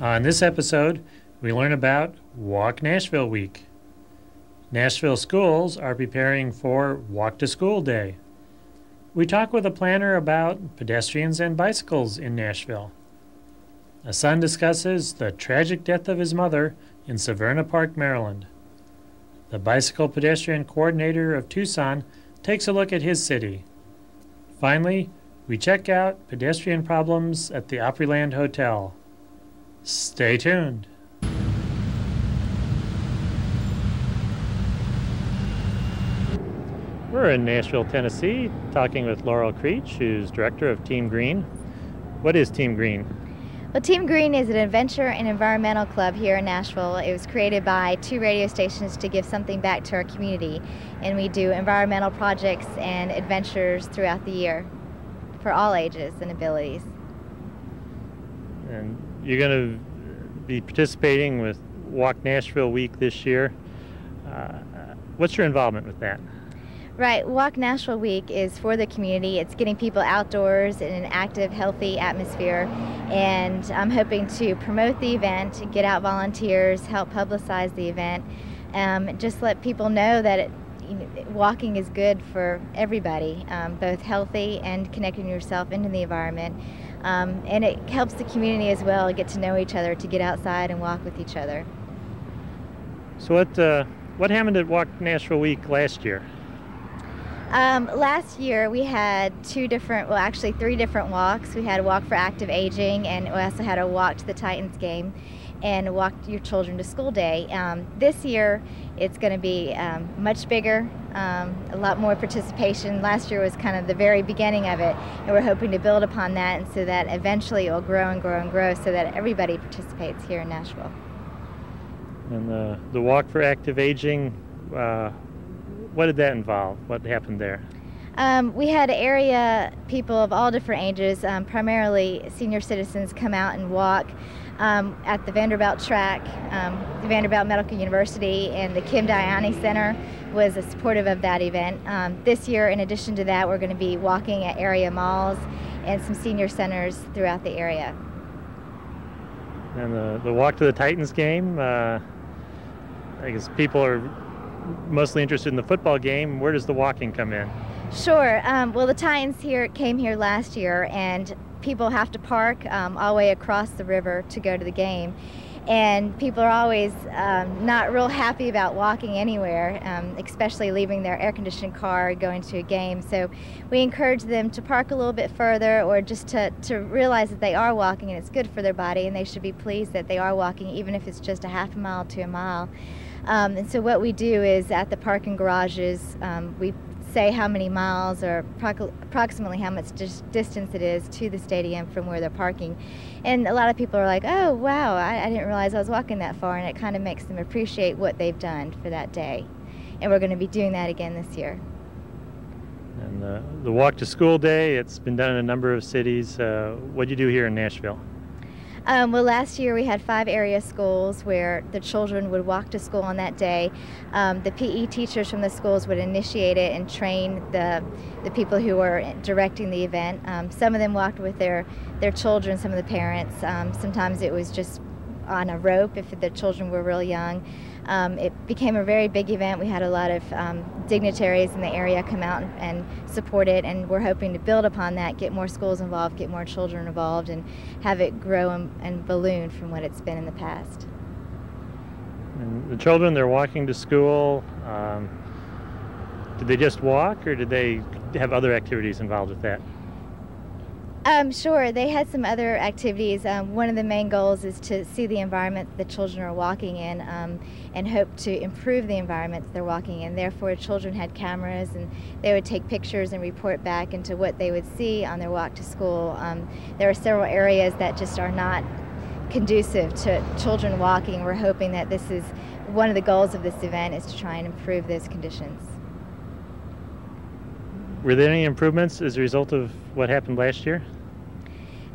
On this episode, we learn about Walk Nashville Week. Nashville schools are preparing for Walk to School Day. We talk with a planner about pedestrians and bicycles in Nashville. A son discusses the tragic death of his mother in Severna Park, Maryland. The bicycle pedestrian coordinator of Tucson takes a look at his city. Finally, we check out pedestrian problems at the Opryland Hotel. Stay tuned. We're in Nashville, Tennessee, talking with Laurel Creech, who's director of Team Green. What is Team Green? Well, Team Green is an adventure and environmental club here in Nashville. It was created by 2 radio stations to give something back to our community, and we do environmental projects and adventures throughout the year for all ages and abilities. And you're going to be participating with Walk Nashville Week this year. What's your involvement with that? Right, Walk Nashville Week is for the community. It's getting people outdoors in an active, healthy atmosphere, and I'm hoping to promote the event, get out volunteers, help publicize the event, just let people know that walking is good for everybody, both healthy and connecting yourself into the environment, and it helps the community as well get to know each other, to get outside and walk with each other. So what happened at Walk Nashville Week last year? Last year we had 3 different walks. We had a walk for active aging, and we also had a walk to the Titans game and a walk your children to school day. This year it's going to be much bigger, a lot more participation. Last year was kind of the very beginning of it, and we're hoping to build upon that, and so that eventually it will grow and grow and grow so that everybody participates here in Nashville. And the walk for active aging, what did that involve? What happened there? We had area people of all different ages, primarily senior citizens, come out and walk at the Vanderbilt track. The Vanderbilt Medical University and the Kim Diani Center was supportive of that event. This year, in addition to that, we're going to be walking at area malls and some senior centers throughout the area. And the walk to the Titans game, I guess people are mostly interested in the football game. Where does the walking come in? Sure. Well, the Titans came here last year, and people have to park all the way across the river to go to the game. And people are always not real happy about walking anywhere, especially leaving their air-conditioned car going to a game. So we encourage them to park a little bit further, or just to realize that they are walking and it's good for their body, and they should be pleased that they are walking, even if it's just a half a mile to a mile. And so what we do is, at the parking garages, we say how many miles or approximately how much distance it is to the stadium from where they're parking. And a lot of people are like, oh wow, I didn't realize I was walking that far, and it kind of makes them appreciate what they've done for that day. And we're going to be doing that again this year. And the Walk to School Day, it's been done in a number of cities. What do you do here in Nashville? Well, last year we had 5 area schools where the children would walk to school on that day. The PE teachers from the schools would initiate it and train the people who were directing the event. Some of them walked with their children, some of the parents. Sometimes it was just on a rope if the children were real young. It became a very big event. We had a lot of dignitaries in the area come out and support it, and we're hoping to build upon that, get more schools involved, get more children involved, and have it grow and balloon from what it's been in the past. And the children, they're walking to school. Did they just walk, or did they have other activities involved with that? Sure, they had some other activities. One of the main goals is to see the environment that the children are walking in, and hope to improve the environment that they're walking in. Therefore, children had cameras, and they would take pictures and report back into what they would see on their walk to school. There are several areas that just are not conducive to children walking. We're hoping that this is one of the goals of this event, is to try and improve those conditions. Were there any improvements as a result of what happened last year?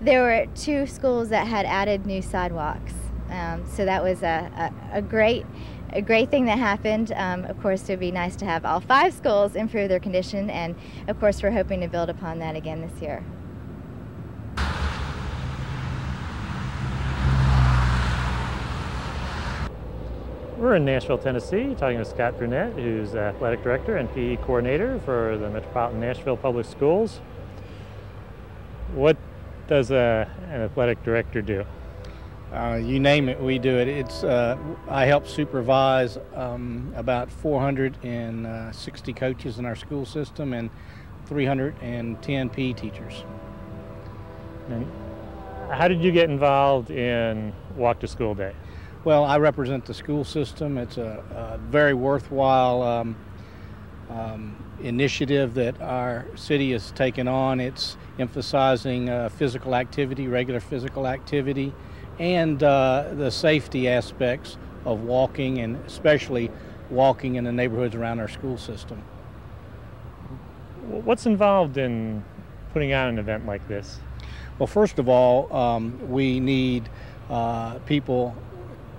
There were 2 schools that had added new sidewalks, so that was a great thing that happened. Of course, it would be nice to have all 5 schools improve their condition, and of course we're hoping to build upon that again this year. We're in Nashville, Tennessee, talking with Scott Brunette, who's athletic director and PE coordinator for the Metropolitan Nashville Public Schools. What does an athletic director do? You name it, we do it. I help supervise about 460 coaches in our school system and 310 PE teachers. And how did you get involved in Walk to School Day? Well, I represent the school system. It's a very worthwhile initiative that our city has taken on. It's emphasizing physical activity, regular physical activity, and the safety aspects of walking, and especially walking in the neighborhoods around our school system. What's involved in putting on an event like this? Well, first of all, we need people,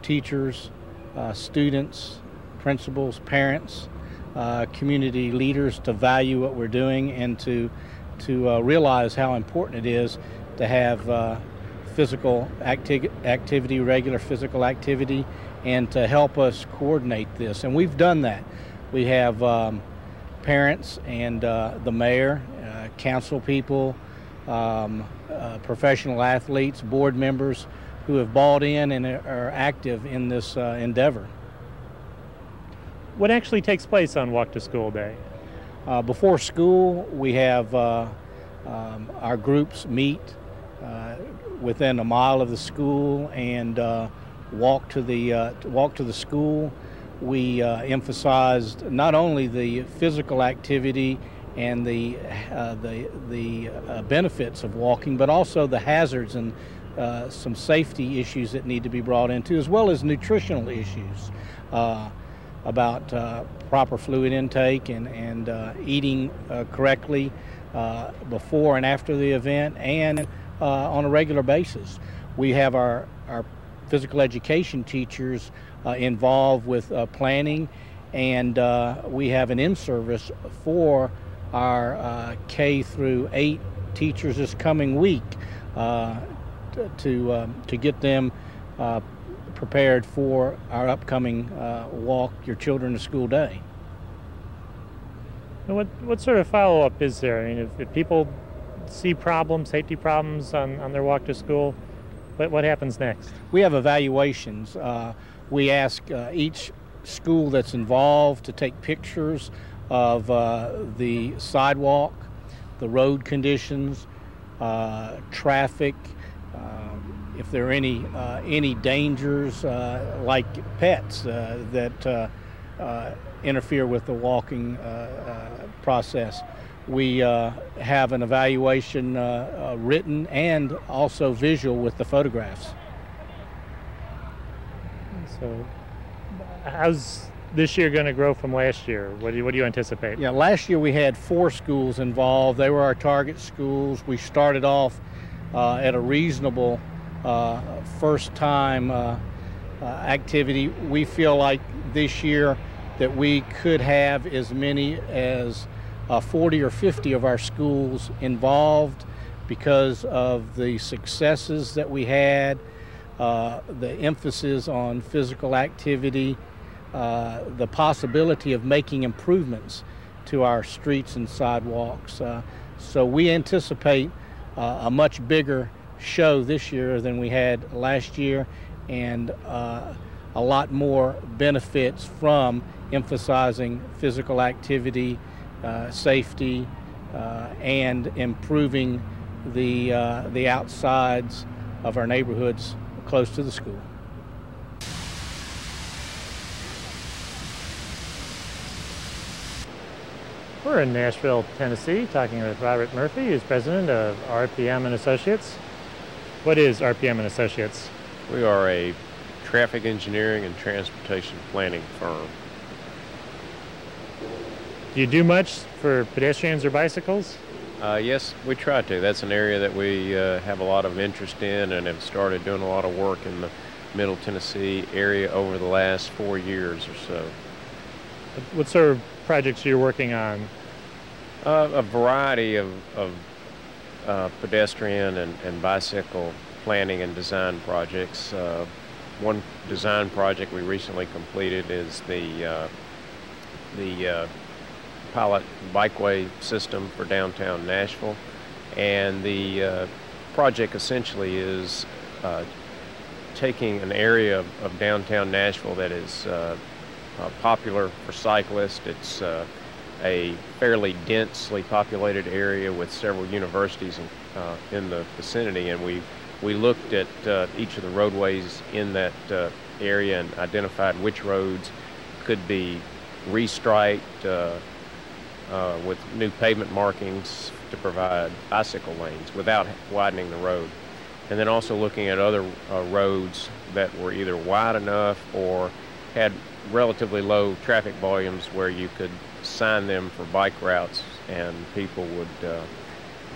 teachers, students, principals, parents, community leaders to value what we're doing and to realize how important it is to have physical activity, regular physical activity, and to help us coordinate this. And we've done that. We have parents and the mayor, council people, professional athletes, board members who have bought in and are active in this endeavor. What actually takes place on Walk to School Day? Before school, we have our groups meet within a mile of the school and walk to the school. We emphasized not only the physical activity and the benefits of walking, but also the hazards and some safety issues that need to be brought into, as well as nutritional issues about proper fluid intake and eating correctly before and after the event and on a regular basis. We have our physical education teachers involved with planning, and we have an in-service for our K through 8 teachers this coming week to get them prepared for our upcoming Walk Your Children to School Day. What sort of follow-up is there? I mean, if people see problems, safety problems on their walk to school, what happens next? We have evaluations. We ask each school that's involved to take pictures of the sidewalk, the road conditions, traffic, if there are any dangers like pets that interfere with the walking process. We have an evaluation written and also visual with the photographs. So how's this year going to grow from last year? What do you anticipate? Yeah, last year we had 4 schools involved. They were our target schools. We started off at a reasonable first time activity. We feel like this year that we could have as many as 40 or 50 of our schools involved because of the successes that we had, the emphasis on physical activity, the possibility of making improvements to our streets and sidewalks. So we anticipate a much bigger show this year than we had last year, and a lot more benefits from emphasizing physical activity, safety, and improving the outsides of our neighborhoods close to the school. We're in Nashville, Tennessee, talking with Robert Murphy, who's president of RPM and Associates. What is RPM and Associates? We are a traffic engineering and transportation planning firm. Do you do much for pedestrians or bicycles? Yes, we try to. That's an area that we have a lot of interest in and have started doing a lot of work in the Middle Tennessee area over the last 4 years or so. What sort of projects are you working on? A variety of pedestrian and bicycle planning and design projects. one design project we recently completed is the pilot bikeway system for downtown Nashville. And the project essentially is taking an area of downtown Nashville that is popular for cyclists. It's a fairly densely populated area with several universities in the vicinity, and we looked at each of the roadways in that area and identified which roads could be restriped with new pavement markings to provide bicycle lanes without widening the road. And then also looking at other roads that were either wide enough or had relatively low traffic volumes where you could sign them for bike routes and people would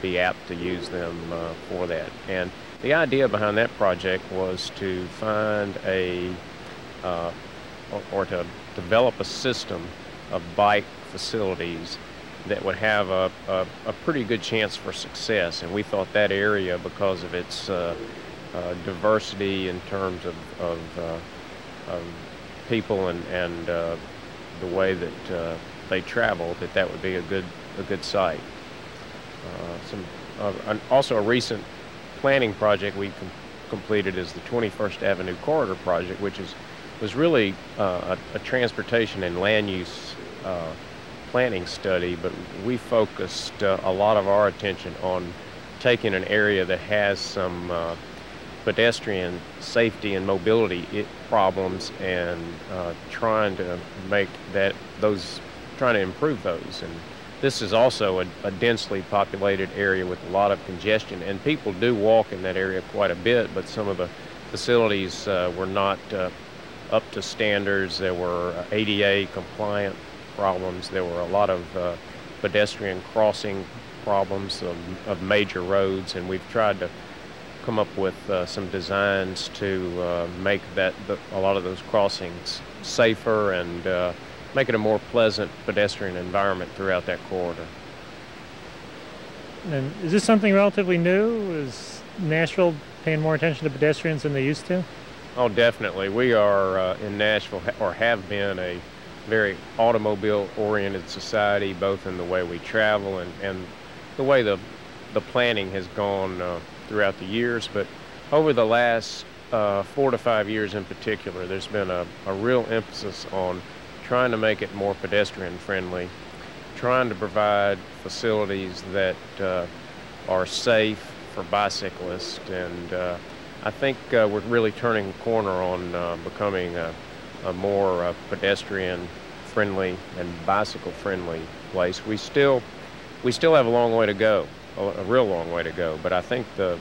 be apt to use them for that. And the idea behind that project was to find or to develop a system of bike facilities that would have a pretty good chance for success. And we thought that area, because of its diversity in terms of people and the way that they travel, that would be a good site. Also a recent planning project we completed is the 21st Avenue Corridor project, which was really a transportation and land use planning study, but we focused a lot of our attention on taking an area that has some pedestrian safety and mobility problems and trying to improve those. And this is also a densely populated area with a lot of congestion, and people do walk in that area quite a bit, but some of the facilities were not up to standards. There were ADA compliant problems. There were a lot of pedestrian crossing problems of major roads, and we've tried to come up with some designs to make a lot of those crossings safer and make it a more pleasant pedestrian environment throughout that corridor. And is this something relatively new? Is Nashville paying more attention to pedestrians than they used to? Oh, definitely. We are in Nashville, or have been, a very automobile-oriented society, both in the way we travel and the way the planning has gone throughout the years. But over the last 4 to 5 years in particular, there's been a real emphasis on trying to make it more pedestrian friendly, trying to provide facilities that are safe for bicyclists, and I think we're really turning the corner on becoming a more pedestrian friendly and bicycle friendly place. We still have a long way to go, a real long way to go, but I think the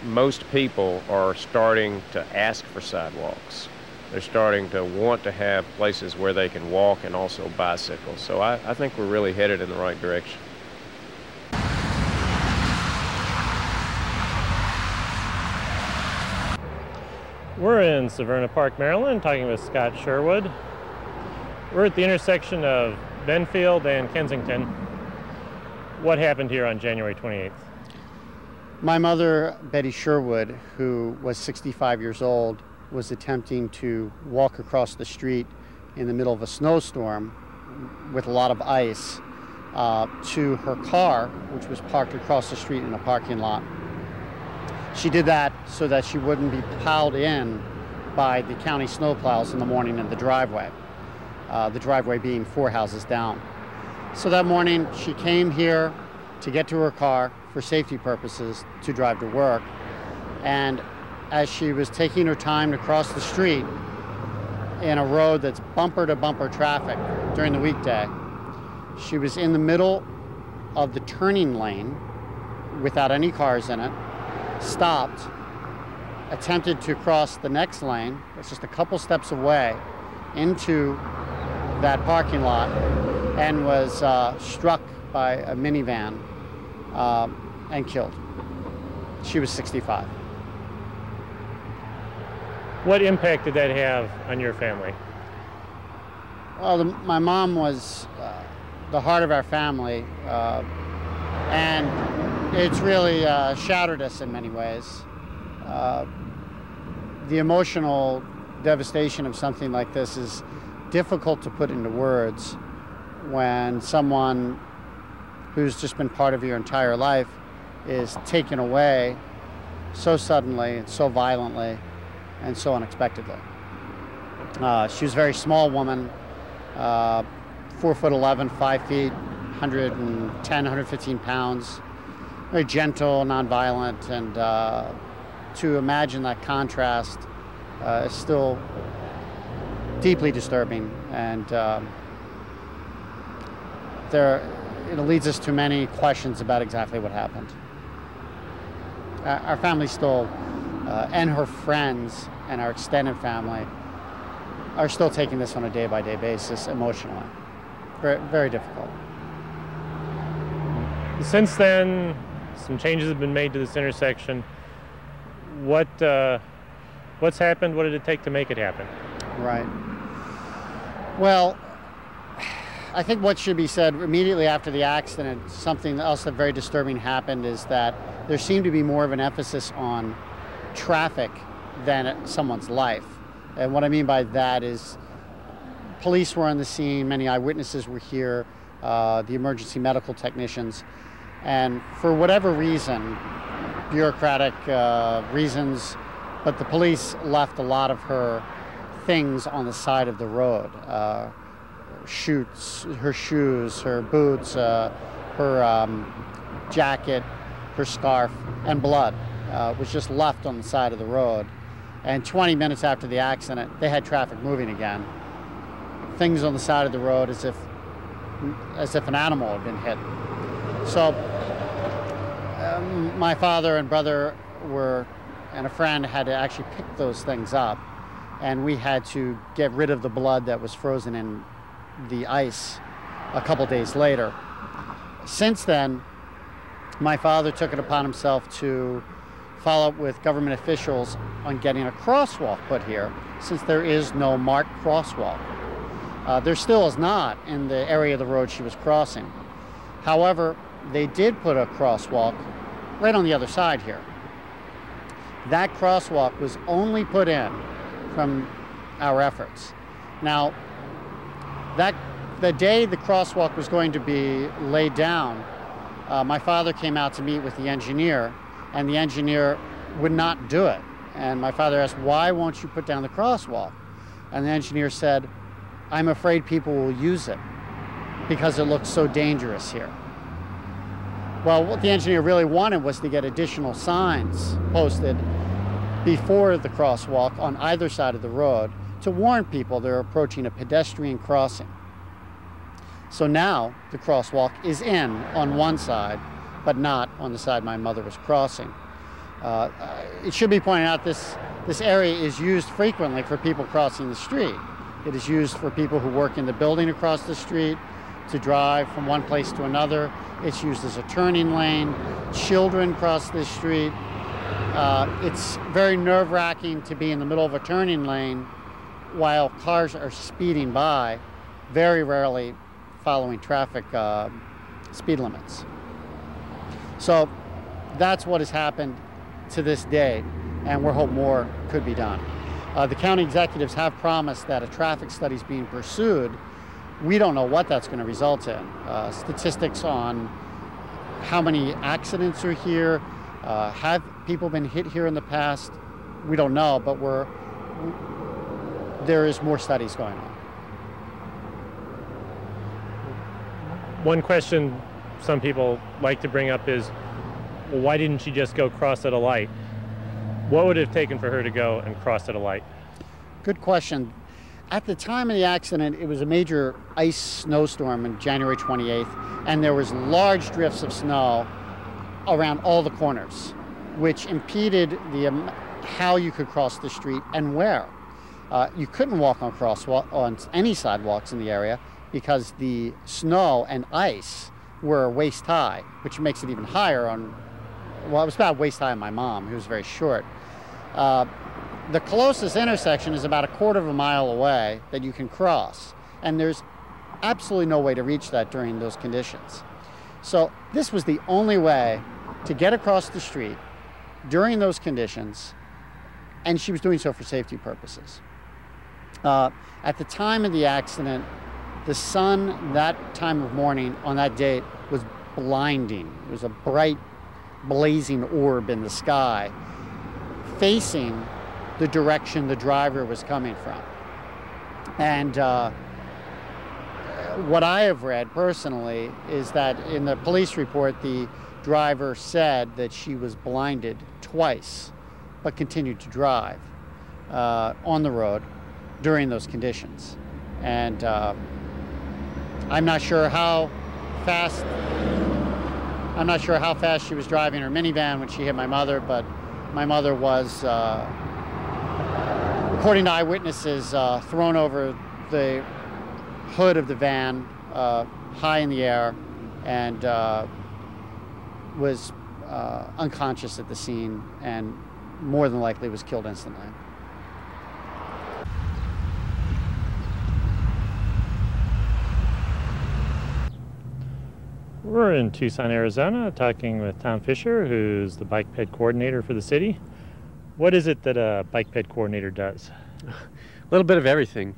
most people are starting to ask for sidewalks. They're starting to want to have places where they can walk and also bicycle. So I think we're really headed in the right direction. We're in Severna Park, Maryland, talking with Scott Sherwood. We're at the intersection of Benfield and Kensington. What happened here on January 28th? My mother, Betty Sherwood, who was 65 years old, was attempting to walk across the street in the middle of a snowstorm with a lot of ice to her car, which was parked across the street in a parking lot. She did that so that she wouldn't be plowed in by the county snowplows in the morning in the driveway being 4 houses down. So that morning she came here to get to her car for safety purposes to drive to work, and as she was taking her time to cross the street in a road that's bumper-to-bumper traffic during the weekday, she was in the middle of the turning lane without any cars in it, stopped, attempted to cross the next lane, that's just a couple steps away, into that parking lot, and was struck by a minivan and killed. She was 65. What impact did that have on your family? Well, my mom was the heart of our family, and it's really shattered us in many ways. the emotional devastation of something like this is difficult to put into words when someone who's just been part of your entire life is taken away so suddenly and so violently and so unexpectedly. She was a very small woman, 4'11", 5 feet, 110, 115 pounds, very gentle, nonviolent, and to imagine that contrast is still deeply disturbing, and it leads us to many questions about exactly what happened. Our family still, and her friends and our extended family, are still taking this on a day-by-day basis emotionally. Very, very difficult. Since then, some changes have been made to this intersection. What's happened? What did it take to make it happen? Right. Well, I think what should be said immediately after the accident, something else that very disturbing happened, is that there seemed to be more of an emphasis on traffic than someone's life. And what I mean by that is police were on the scene, many eyewitnesses were here, the emergency medical technicians, and for whatever reason, bureaucratic reasons, but the police left a lot of her things on the side of the road. Her shoes, her boots, her jacket, her scarf, and blood was just left on the side of the road. And 20 minutes after the accident, they had traffic moving again. Things on the side of the road as if an animal had been hit. So my father and brother and a friend had to actually pick those things up, and we had to get rid of the blood that was frozen in the ice a couple days later. Since then, my father took it upon himself to follow up with government officials on getting a crosswalk put here, since there is no marked crosswalk. There still is not in the area of the road she was crossing. However, they did put a crosswalk right on the other side here. That crosswalk was only put in from our efforts. Now, the day the crosswalk was going to be laid down, my father came out to meet with the engineer, and the engineer would not do it. And my father asked, "Why won't you put down the crosswalk?" And the engineer said, "I'm afraid people will use it because it looks so dangerous here." Well, what the engineer really wanted was to get additional signs posted before the crosswalk on either side of the road to warn people they're approaching a pedestrian crossing. So now the crosswalk is in on one side, but not on the side my mother was crossing. It should be pointed out this area is used frequently for people crossing the street. It is used for people who work in the building across the street to drive from one place to another. It's used as a turning lane. Children cross this street. It's very nerve-wracking to be in the middle of a turning lane while cars are speeding by, very rarely following traffic speed limits. So that's what has happened to this day, and we're hoping more could be done. The county executives have promised that a traffic study is being pursued. We don't know what that's going to result in. Statistics on how many accidents are here, have people been hit here in the past? We don't know, but there is more studies going on. One question some people like to bring up is, well, why didn't she just go cross at a light? What would it have taken for her to go and cross at a light? Good question. At the time of the accident, it was a major ice snowstorm on January 28th, and there was large drifts of snow around all the corners, which impeded how you could cross the street and where. You couldn't walk on any sidewalks in the area because the snow and ice were waist high, which makes it even higher it was about waist high on my mom, who was very short. The closest intersection is about a quarter of a mile away that you can cross, and there's absolutely no way to reach that during those conditions. So this was the only way to get across the street during those conditions and she was doing so for safety purposes. At the time of the accident, the sun that time of morning on that date was blinding. It was a bright, blazing orb in the sky, facing the direction the driver was coming from. And what I have read personally is that in the police report, the driver said that she was blinded twice, but continued to drive on the road during those conditions. And I'm not sure how fast she was driving her minivan when she hit my mother, but my mother was, according to eyewitnesses, thrown over the hood of the van high in the air, and was unconscious at the scene, and more than likely was killed instantly. We're in Tucson, Arizona, talking with Tom Fisher, who's the bike ped coordinator for the city. What is it that a bike ped coordinator does? A little bit of everything.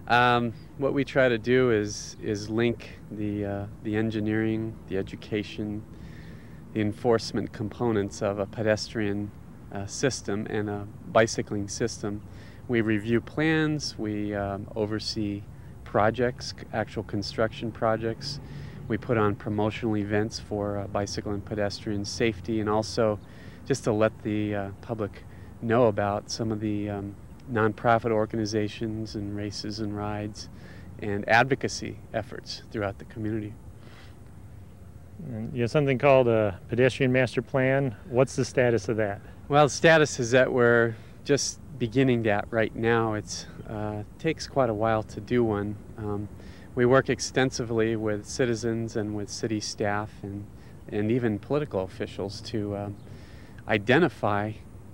What we try to do is link the engineering, the education, the enforcement components of a pedestrian system and a bicycling system. We review plans, we oversee projects, actual construction projects. We put on promotional events for bicycle and pedestrian safety, and also just to let the public know about some of the nonprofit organizations and races and rides and advocacy efforts throughout the community. And you have something called a pedestrian master plan. What's the status of that? Well, the status is that we're just beginning that right now. It takes quite a while to do one. We work extensively with citizens and with city staff and even political officials to identify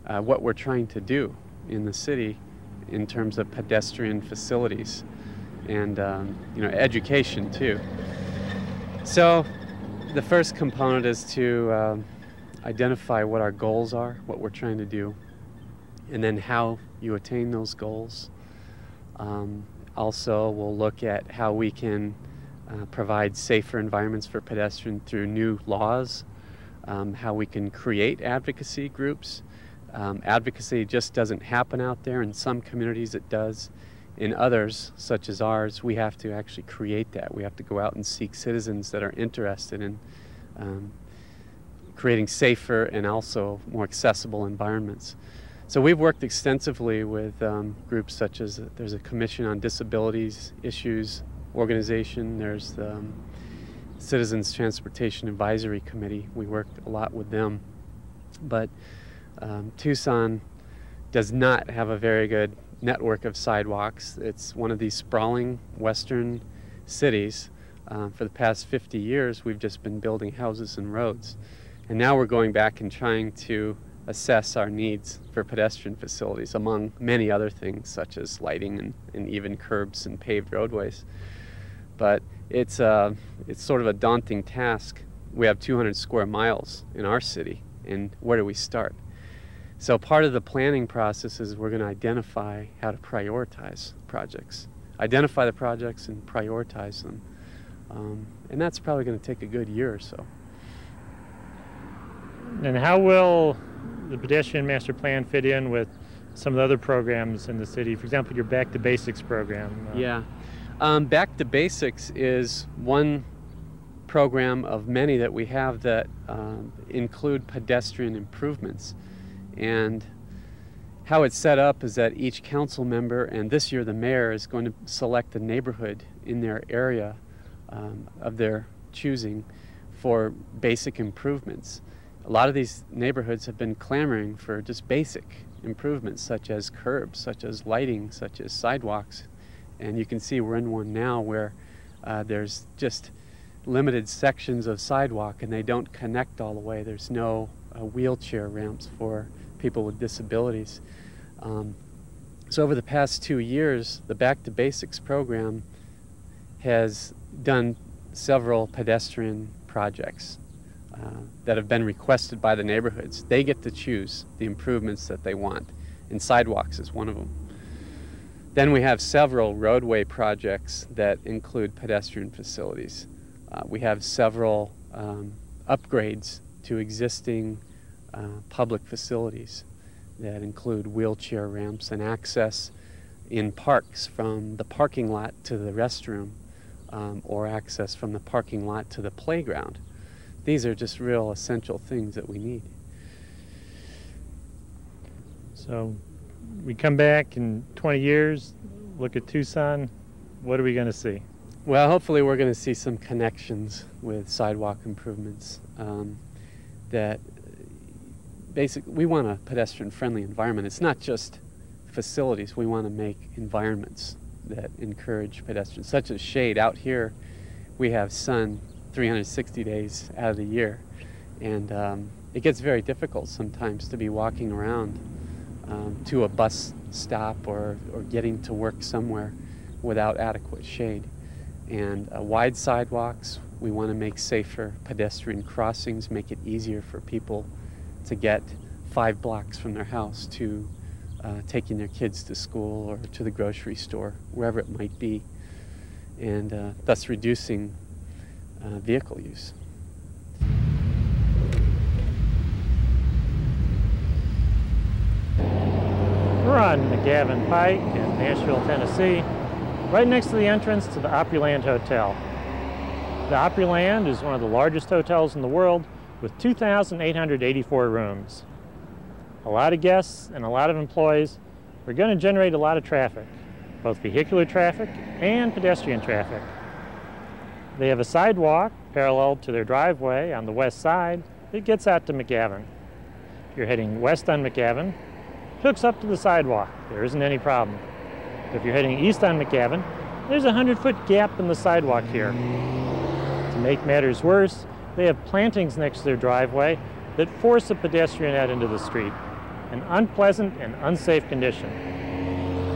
what we're trying to do in the city in terms of pedestrian facilities and education too. So the first component is to identify what our goals are, what we're trying to do, and then how you attain those goals. Also, we'll look at how we can provide safer environments for pedestrians through new laws, how we can create advocacy groups. Advocacy just doesn't happen out there. In some communities it does. In others, such as ours, we have to actually create that. We have to go out and seek citizens that are interested in creating safer and also more accessible environments. So we've worked extensively with groups such as, there's a Commission on Disabilities Issues organization, there's the Citizens Transportation Advisory Committee. We worked a lot with them. But Tucson does not have a very good network of sidewalks. It's one of these sprawling western cities. For the past 50 years, we've just been building houses and roads. And now we're going back and trying to assess our needs for pedestrian facilities, among many other things such as lighting and even curbs and paved roadways. But it's sort of a daunting task. We have 200 square miles in our city, and where do we start? So part of the planning process is we're going to identify how to prioritize projects. Identify the projects and prioritize them. And that's probably going to take a good year or so. And how will the pedestrian master plan fit in with some of the other programs in the city? For example, your Back to Basics program. Yeah. Back to Basics is one program of many that we have that include pedestrian improvements. And how it's set up is that each council member, and this year the mayor, is going to select a neighborhood in their area of their choosing for basic improvements. A lot of these neighborhoods have been clamoring for just basic improvements, such as curbs, such as lighting, such as sidewalks. And you can see we're in one now where there's just limited sections of sidewalk and they don't connect all the way. There's no wheelchair ramps for people with disabilities. So over the past 2 years, the Back to Basics program has done several pedestrian projects that have been requested by the neighborhoods. They get to choose the improvements that they want. and sidewalks is one of them. Then we have several roadway projects that include pedestrian facilities. We have several upgrades to existing public facilities that include wheelchair ramps and access in parks from the parking lot to the restroom, or access from the parking lot to the playground. These are just real essential things that we need. So we come back in 20 years, look at Tucson, what are we going to see? Well, hopefully we're going to see some connections with sidewalk improvements. That basically, we want a pedestrian-friendly environment. It's not just facilities. We want to make environments that encourage pedestrians, such as shade. Out here, we have sun 360 days out of the year, and it gets very difficult sometimes to be walking around to a bus stop or getting to work somewhere without adequate shade. And wide sidewalks, we want to make safer pedestrian crossings, make it easier for people to get 5 blocks from their house to taking their kids to school or to the grocery store, wherever it might be, and thus reducing vehicle use. We're on McGavin Pike in Nashville, Tennessee, right next to the entrance to the Opryland Hotel. The Opryland is one of the largest hotels in the world with 2,884 rooms. A lot of guests and a lot of employees are going to generate a lot of traffic, both vehicular traffic and pedestrian traffic. They have a sidewalk parallel to their driveway on the west side that gets out to McGavin. If you're heading west on McGavin, it hooks up to the sidewalk. There isn't any problem. If you're heading east on McGavin, there's a 100-foot gap in the sidewalk here. To make matters worse, they have plantings next to their driveway that force a pedestrian out into the street, an unpleasant and unsafe condition.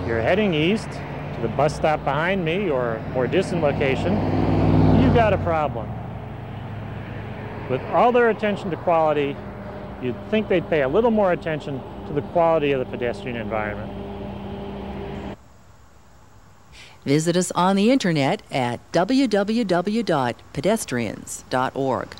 If you're heading east to the bus stop behind me or a more distant location, you've got a problem. With all their attention to quality, you'd think they'd pay a little more attention to the quality of the pedestrian environment. Visit us on the internet at www.pedestrians.org.